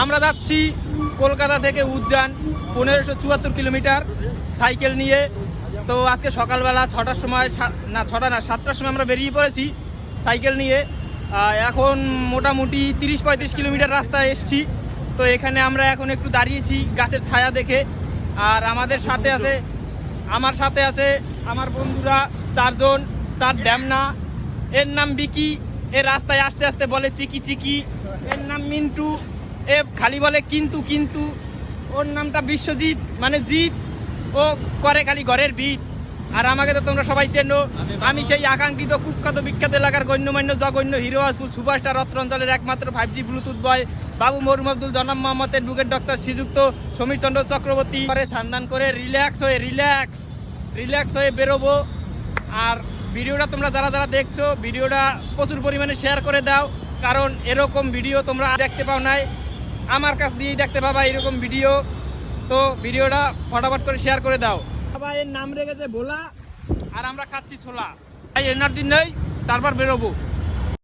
আমরা যাচ্ছি কলকাতা থেকে উজ্জয়ন 1574 কিলোমিটার সাইকেল নিয়ে। তো আজকে সকালবেলা 6টার সময়, না 6টা না 7টার সময় আমরা বেরিয়ে পড়েছি সাইকেল নিয়ে। এখন মোটামুটি 30-35 কিলোমিটার রাস্তায় এসছি। তো এখানে আমরা এখন একটু দাঁড়িয়েছি গাছের ছায়া দেখে। আর আমার সাথে আছে আমার বন্ধুরা 4 জন, 4 ড্যামনা। এর নাম বিকি, এ রাস্তায় আস্তে আস্তে বলে চিকি চিকি। এর নাম মিন্টু, এ খালি বলে কিন্তু কিন্তু। ওর নামটা বিশ্বজিৎ, মানে জিৎ, ও করে খালি ঘরের ভিত। আর আমাকে তো তোমরা সবাই চেনো, আমি সেই আকাঙ্ক্ষিত কুখ্যাত বিখ্যাত এলাকার গণ্যমান্য জঘন্য হিরো হাসপুর সুপারস্টার অত্র অঞ্চলের একমাত্র 5G ব্লুটুথ বয় বাবু মরুম আব্দুল জনাব মোহাম্মদের বুকের ডক্টর শ্রীযুক্ত সমীর চন্দ্র চক্রবর্তী। করে সান্দান করে রিল্যাক্স হয়ে বেরোবো। আর ভিডিওটা তোমরা যারা যারা দেখছো, ভিডিওটা প্রচুর পরিমাণে শেয়ার করে দাও, কারণ এরকম ভিডিও তোমরা দেখতে পাও নাই, আমার কাছ দিয়েই দেখতে পাবা এরকম ভিডিও। তো ভিডিওটা ফটাফট করে শেয়ার করে দাও। বাবা এর নাম রেখেছে ভোলা, আর আমরা খাচ্ছি ছোলা। তাই এনার্জি নেই, তারপর বেরোবো।